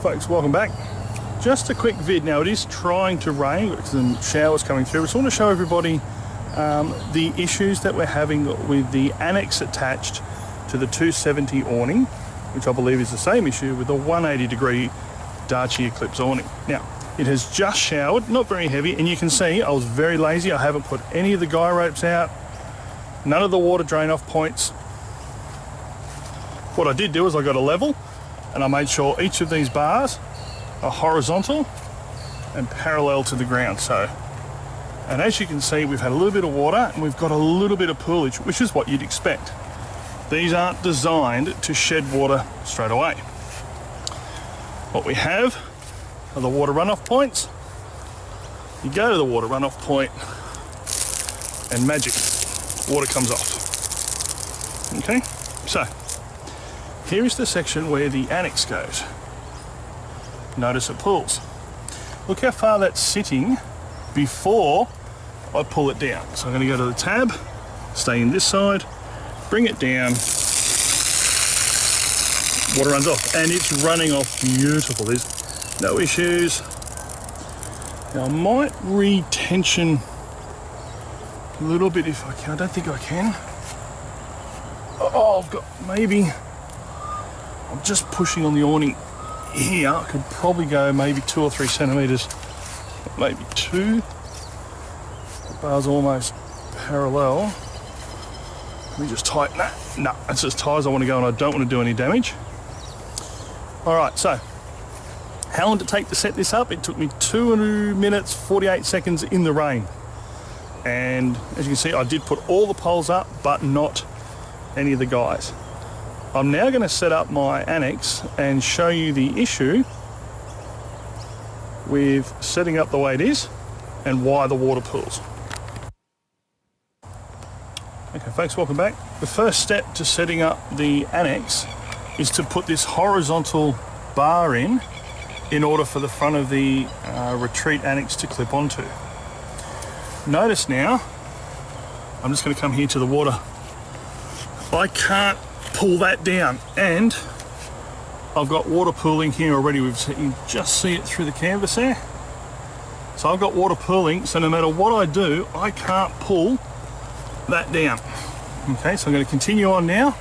Folks, welcome back. Just a quick vid. Now it is trying to rain, got some showers coming through. I just want to show everybody the issues that we're having with the annex attached to the 270 awning, which I believe is the same issue with the 180 degree Darche Eclipse awning. Now, it has just showered, not very heavy, and you can see I was very lazy. I haven't put any of the guy ropes out, none of the water drain off points. What I did do is I got a level and I made sure each of these bars are horizontal and parallel to the ground. And as you can see, we've had a little bit of water and we've got a little bit of poolage, which is what you'd expect. These aren't designed to shed water straight away. What we have are the water runoff points. You go to the water runoff point and magic, water comes off. Okay, so here is the section where the annex goes. Notice it pulls. Look how far that's sitting before I pull it down. So I'm going to go to the tab, stay in this side, bring it down, water runs off, and it's running off beautiful. There's no issues. Now I might re-tension a little bit if I can. I don't think I can. Oh, I've got maybe... I'm just pushing on the awning here. I could probably go maybe 2 or 3 centimetres, maybe 2. The bar's almost parallel. Let me just tighten that. No, it's as tight as I want to go and I don't want to do any damage. All right, so how long did it take to set this up? It took me 2 minutes, 48 seconds in the rain. And as you can see, I did put all the poles up, but not any of the guys. I'm now going to set up my annex and show you the issue with setting up the way it is and why the water pools. Okay folks, welcome back. The first step to setting up the annex is to put this horizontal bar in order for the front of the Retreat Annex to clip onto. Notice now, I'm just going to come here to the water. I can't pull that down, and I've got water pooling here already. You just see it through the canvas there. So I've got water pooling, so no matter what I do, I can't pull that down. Okay, so I'm going to continue on now.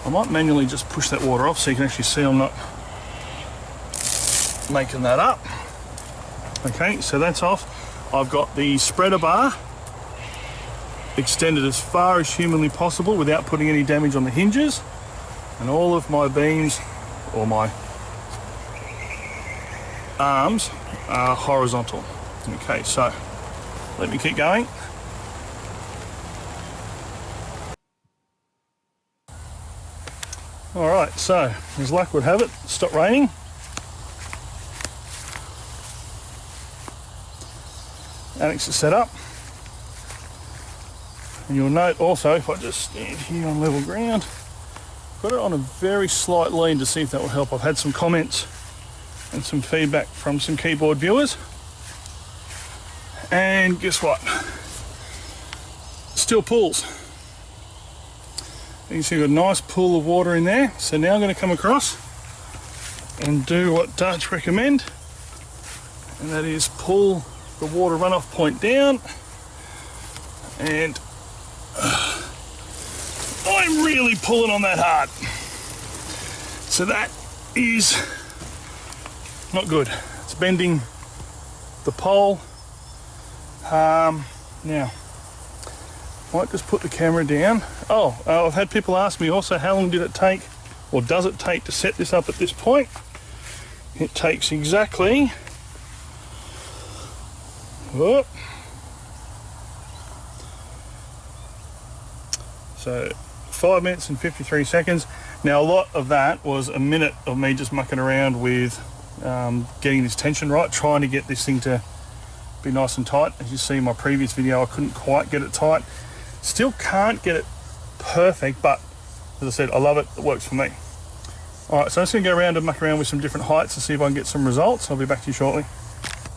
I might manually just push that water off so you can actually see I'm not making that up. Okay, so that's off. I've got the spreader bar extended as far as humanly possible without putting any damage on the hinges, and all of my beams or my arms are horizontal. Okay, so let me keep going. All right, so as luck would have it, stopped raining. Annex is set up. And you'll note also, if I just stand here on level ground, got it on a very slight lean to see if that will help. I've had some comments and some feedback from some keyboard viewers. And guess what? Still pulls. You can see we've got a nice pool of water in there. So now I'm going to come across and do what Darche recommend, and that is pull the water runoff point down, and I'm really pulling on that hard. So that is not good. It's bending the pole. Now, might just put the camera down. I've had people ask me also, how long did it take, or does it take, to set this up at this point? It takes exactly, so 5 minutes and 53 seconds. Now a lot of that was a minute of me just mucking around with getting this tension right, trying to get this thing to be nice and tight. As you see in my previous video, I couldn't quite get it tight. Still can't get it perfect, but as I said, I love it. It works for me. All right, so I'm just going to go around and muck around with some different heights to see if I can get some results. I'll be back to you shortly.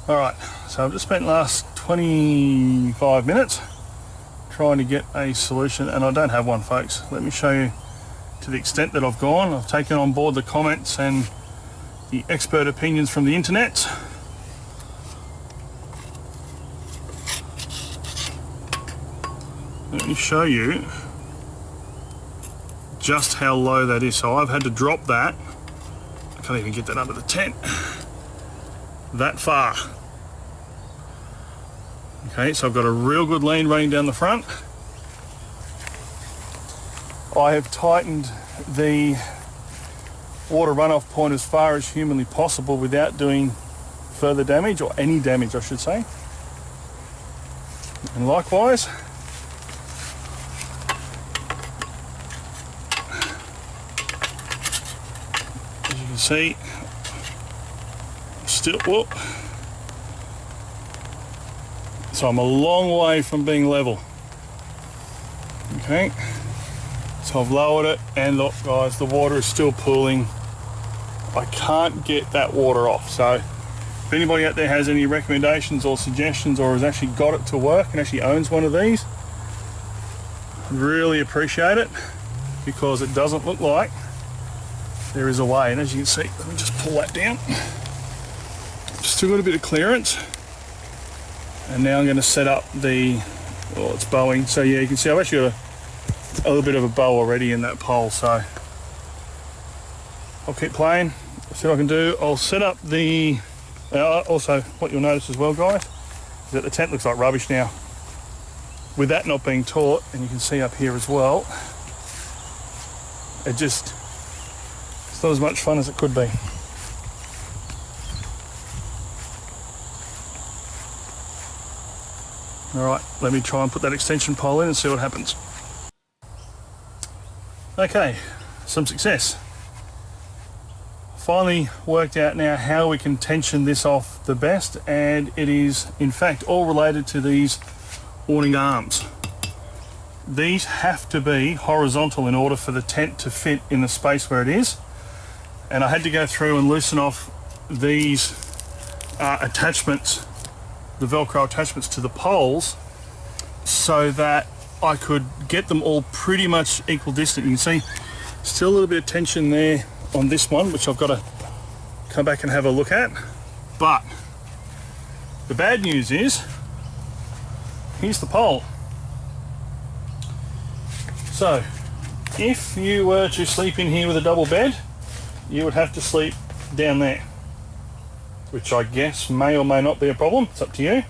All right, so I've just spent the last 25 minutes trying to get a solution, and I don't have one, folks. Let me show you to the extent that I've gone. I've taken on board the comments and the expert opinions from the internet. Let me show you just how low that is. So I've had to drop that. I can't even get that under the tent. That far. Okay, so I've got a real good lean running down the front. I have tightened the water runoff point as far as humanly possible without doing further damage, or any damage I should say. And likewise, as you can see, still, whoop. So I'm a long way from being level. Okay, so I've lowered it, and look guys, the water is still pooling. I can't get that water off. So if anybody out there has any recommendations or suggestions, or has actually got it to work and actually owns one of these, I'd really appreciate it, because it doesn't look like there is a way. And as you can see, let me just pull that down. Still got a bit of clearance. And now I'm going to set up the, well, it's bowing. So yeah, you can see I've actually got a little bit of a bow already in that pole. So I'll keep playing, see what I can do. I'll set up the, also what you'll notice as well guys, is that the tent looks like rubbish now. With that not being taut, and you can see up here as well, it's not as much fun as it could be. Alright, let me try and put that extension pole in and see what happens. Okay, some success. Finally worked out now how we can tension this off the best, and it is in fact all related to these awning arms. These have to be horizontal in order for the tent to fit in the space where it is, and I had to go through and loosen off these attachments, the Velcro attachments to the poles, so that I could get them all pretty much equal distance. You can see still a little bit of tension there on this one, which I've got to come back and have a look at. But the bad news is, here's the pole. So if you were to sleep in here with a double bed, you would have to sleep down there, which I guess may or may not be a problem. It's up to you.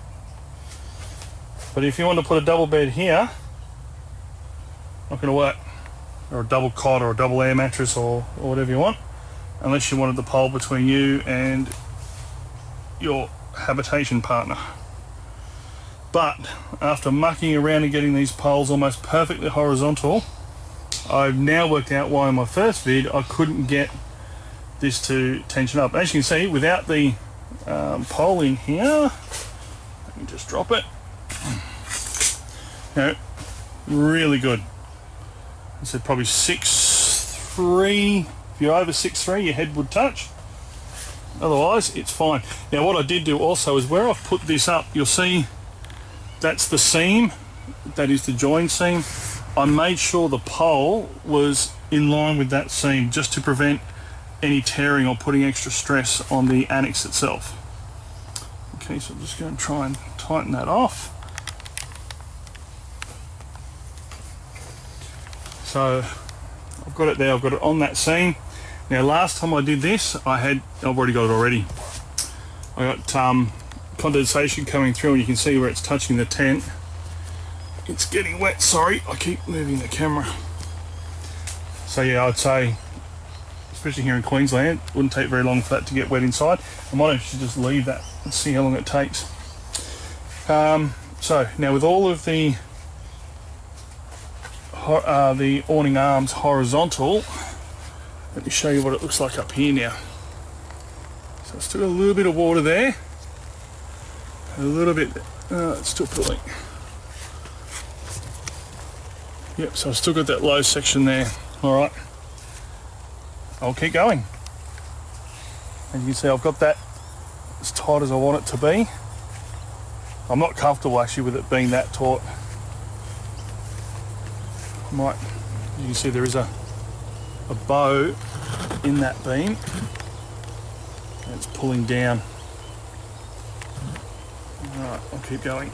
But if you want to put a double bed here, not going to work. Or a double cot or a double air mattress or whatever you want, unless you wanted the pole between you and your habitation partner. But after mucking around and getting these poles almost perfectly horizontal, I've now worked out why in my first vid I couldn't get this to tension up. As you can see, without the pole in here, let me just drop it. You know, really good. I said probably 6'3". If you're over 6'3", your head would touch. Otherwise, it's fine. Now, what I did do also is where I've put this up, you'll see that's the seam. That is the join seam. I made sure the pole was in line with that seam, just to prevent any tearing or putting extra stress on the annex itself. Okay, so I'm just going to try and tighten that off. So I've got it there, I've got it on that seam. Now last time I did this, I've already got it already. I got condensation coming through, and you can see where it's touching the tent. It's getting wet, sorry, I keep moving the camera. So yeah, I'd say, especially here in Queensland, it wouldn't take very long for that to get wet inside. I might actually just leave that and see how long it takes. So now with all of the awning arms horizontal, let me show you what it looks like up here now. So it's still got a little bit of water there, a little bit, it's still pulling. Yep, so I've still got that low section there. All right, I'll keep going. As you can see, I've got that as tight as I want it to be. I'm not comfortable actually with it being that taut. Might, you can see there is a bow in that beam. It's pulling down. Alright, I'll keep going.